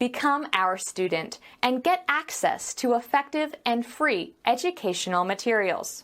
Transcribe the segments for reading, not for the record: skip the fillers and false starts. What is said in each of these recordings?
Become our student and get access to effective and free educational materials.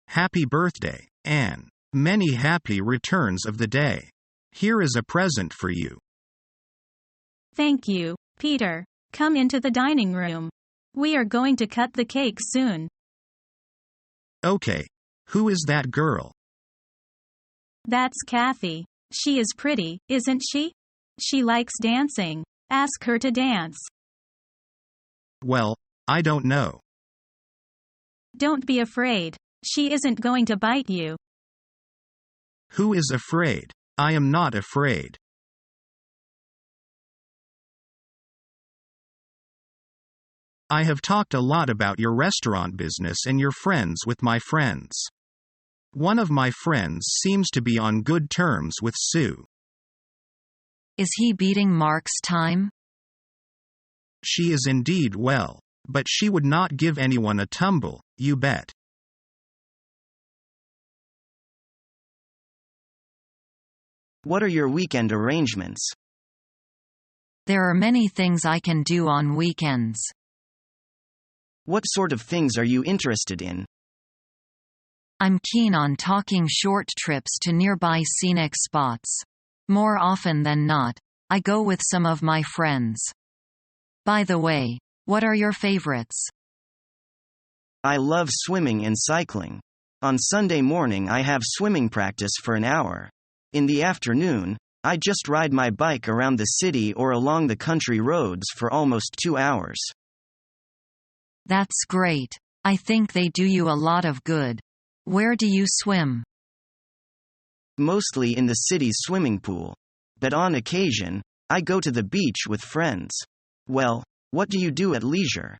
Happy birthday, Anne. Many happy returns of the day. Here is a present for you. Thank you, Peter. Come into the dining room. We are going to cut the cake soon. Okay. Who is that girl? That's Kathy. She is pretty, isn't she? She likes dancing. Ask her to dance. Well, I don't know. Don't be afraid. She isn't going to bite you. Who is afraid? I am not afraid. I have talked a lot about your restaurant business and your friends with my friends. One of my friends seems to be on good terms with Sue. Is he beating Mark's time? She is indeed well, but she would not give anyone a tumble, you bet. What are your weekend arrangements? There are many things I can do on weekends. What sort of things are you interested in? I'm keen on taking short trips to nearby scenic spots. More often than not, I go with some of my friends. By the way, what are your favorites? I love swimming and cycling. On Sunday morning I have swimming practice for an hour. In the afternoon, I just ride my bike around the city or along the country roads for almost 2 hours. That's great. I think they do you a lot of good. Where do you swim? Mostly in the city's swimming pool. But on occasion, I go to the beach with friends. Well, what do you do at leisure?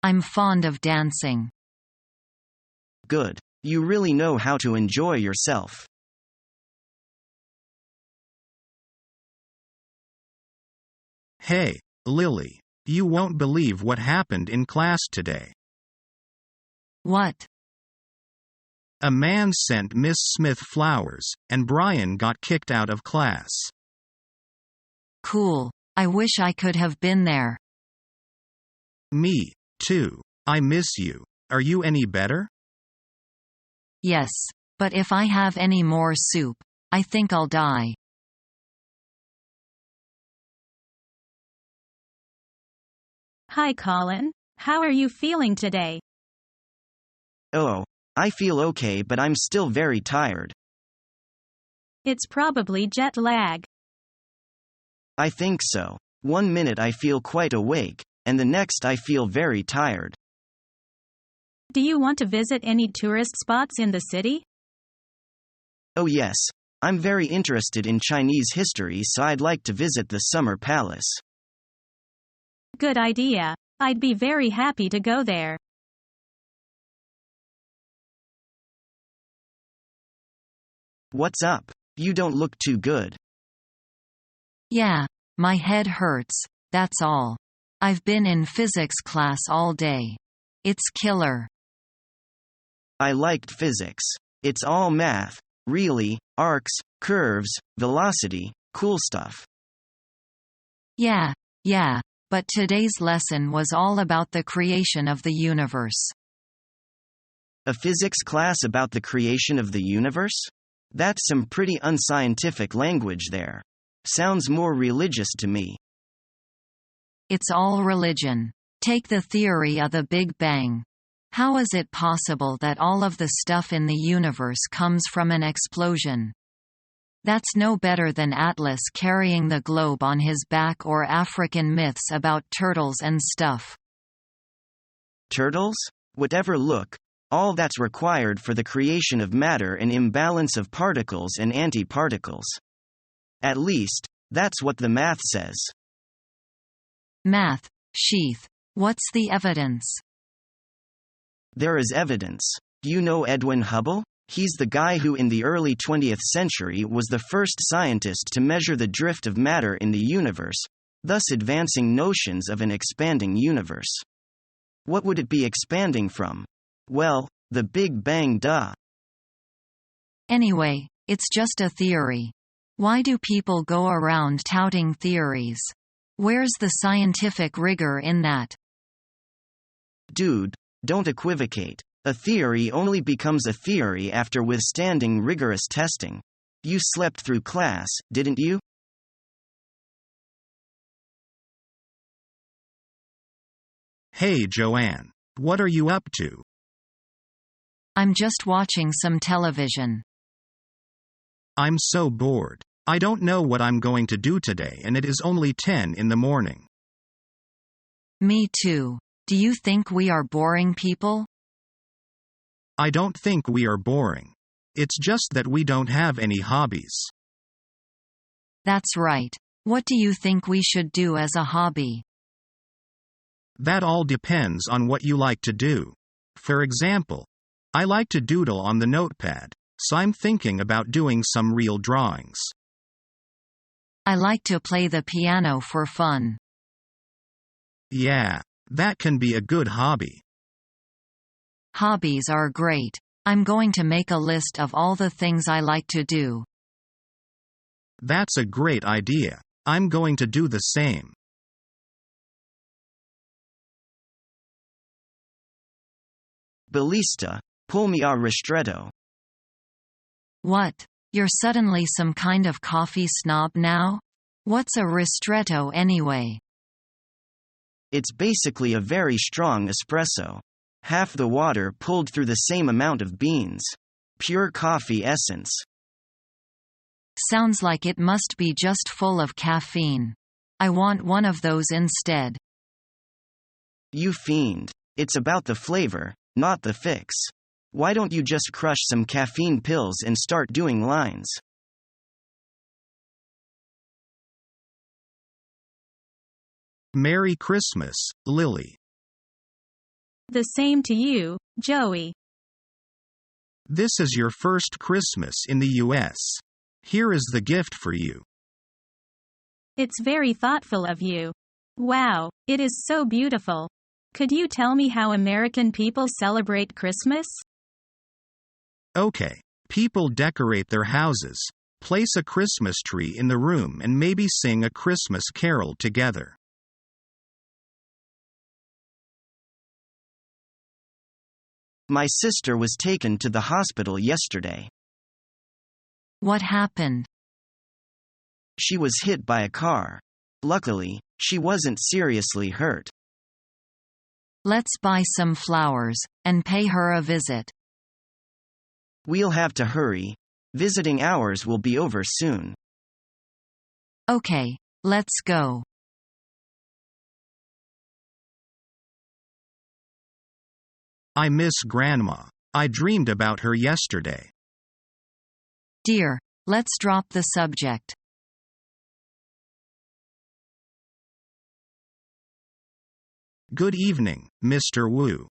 I'm fond of dancing. Good. You really know how to enjoy yourself. Hey, Lily. You won't believe what happened in class today. What? A man sent Miss Smith flowers, and Brian got kicked out of class. Cool. I wish I could have been there. Me, too. I miss you. Are you any better? Yes, but if I have any more soup, I think I'll die. Hi Colin. How are you feeling today? Oh, I feel okay, but I'm still very tired. It's probably jet lag. I think so. 1 minute I feel quite awake, and the next I feel very tired. Do you want to visit any tourist spots in the city? Oh yes. I'm very interested in Chinese history, so I'd like to visit the Summer Palace. Good idea. I'd be very happy to go there. What's up? You don't look too good. Yeah, my head hurts, that's all. I've been in physics class all day. It's killer. I liked physics. It's all math, really, arcs, curves, velocity, cool stuff. Yeah, but today's lesson was all about the creation of the universe. A physics class about the creation of the universe? That's some pretty unscientific language there. Sounds more religious to me. It's all religion. Take the theory of the Big Bang. How is it possible that all of the stuff in the universe comes from an explosion? That's no better than Atlas carrying the globe on his back or African myths about turtles and stuff. Turtles? Whatever. Look, all that's required for the creation of matter an imbalance of particles and antiparticles. At least, that's what the math says. Math, Sheath. What's the evidence? There is evidence. You know Edwin Hubble? He's the guy who in the early 20th century was the first scientist to measure the drift of matter in the universe, thus advancing notions of an expanding universe. What would it be expanding from? Well, the Big Bang, duh. Anyway, it's just a theory. Why do people go around touting theories? Where's the scientific rigor in that? Dude, don't equivocate. A theory only becomes a theory after withstanding rigorous testing. You slept through class, didn't you? Hey Joanne. What are you up to? I'm just watching some television. I'm so bored. I don't know what I'm going to do today and it is only 10 in the morning. Me too. Do you think we are boring people? I don't think we are boring. It's just that we don't have any hobbies. That's right. What do you think we should do as a hobby? That all depends on what you like to do. For example, I like to doodle on the notepad, so I'm thinking about doing some real drawings. I like to play the piano for fun. Yeah, that can be a good hobby. Hobbies are great. I'm going to make a list of all the things I like to do. That's a great idea. I'm going to do the same. Ballista, pull me a ristretto. What? You're suddenly some kind of coffee snob now? What's a ristretto anyway? It's basically a very strong espresso. Half the water pulled through the same amount of beans. Pure coffee essence. Sounds like it must be just full of caffeine. I want one of those instead. You fiend. It's about the flavor, not the fix. Why don't you just crush some caffeine pills and start doing lines? Merry Christmas, Lily. The same to you, Joey. This is your first Christmas in the US. Here is the gift for you. It's very thoughtful of you. Wow, it is so beautiful. Could you tell me how American people celebrate Christmas? Okay. People decorate their houses, place a Christmas tree in the room and maybe sing a Christmas carol together. My sister was taken to the hospital yesterday. What happened? She was hit by a car. Luckily, she wasn't seriously hurt. Let's buy some flowers and pay her a visit. We'll have to hurry. Visiting hours will be over soon. Okay, let's go. I miss Grandma. I dreamed about her yesterday. Dear, let's drop the subject. Good evening, Mr. Wu.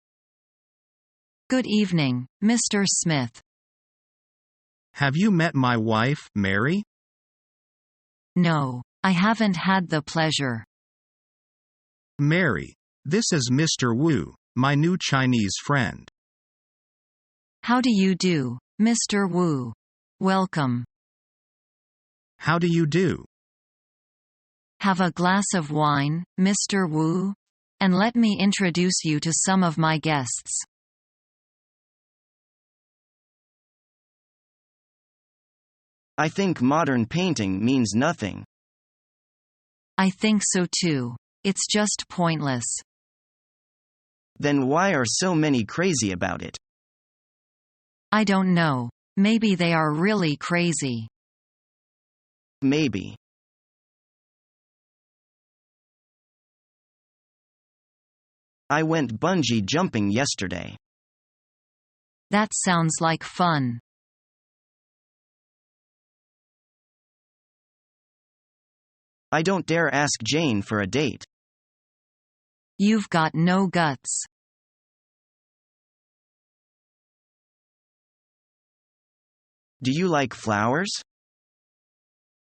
Good evening, Mr. Smith. Have you met my wife, Mary? No, I haven't had the pleasure. Mary, this is Mr. Wu, my new Chinese friend. How do you do, Mr. Wu? Welcome. How do you do? Have a glass of wine, Mr. Wu? And let me introduce you to some of my guests. I think modern painting means nothing. I think so too. It's just pointless. Then why are so many crazy about it? I don't know. Maybe they are really crazy. Maybe. I went bungee jumping yesterday. That sounds like fun. I don't dare ask Jane for a date. You've got no guts. Do you like flowers?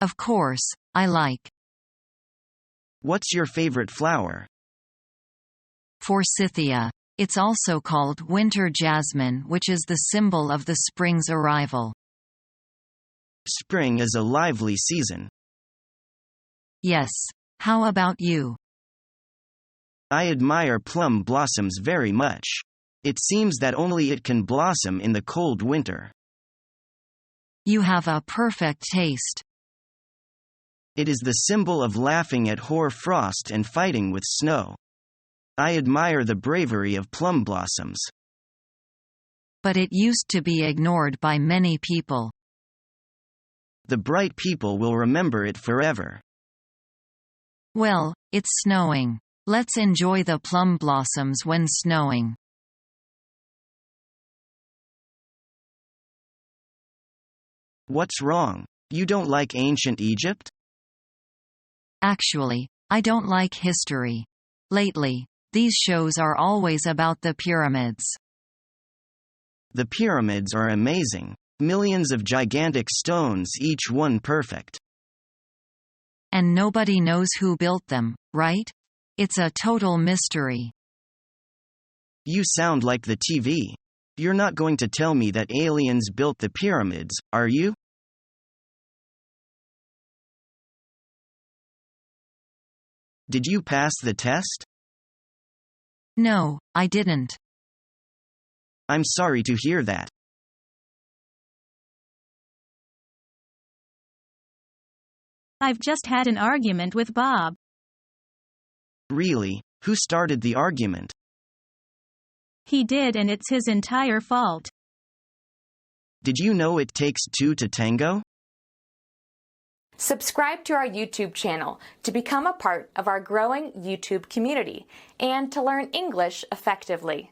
Of course, I like. What's your favorite flower? Forsythia. It's also called winter jasmine, which is the symbol of the spring's arrival. Spring is a lively season. Yes. How about you? I admire plum blossoms very much. It seems that only it can blossom in the cold winter. You have a perfect taste. It is the symbol of laughing at hoar frost and fighting with snow. I admire the bravery of plum blossoms. But it used to be ignored by many people. The bright people will remember it forever. Well, it's snowing. Let's enjoy the plum blossoms when snowing. What's wrong? You don't like ancient Egypt? Actually, I don't like history. Lately, these shows are always about the pyramids. The pyramids are amazing. Millions of gigantic stones, each one perfect. And nobody knows who built them, right? It's a total mystery. You sound like the TV. You're not going to tell me that aliens built the pyramids, are you? Did you pass the test? No, I didn't. I'm sorry to hear that. I've just had an argument with Bob. Really? Who started the argument? He did, and it's his entire fault. Did you know it takes two to tango? Subscribe to our YouTube channel to become a part of our growing YouTube community and to learn English effectively.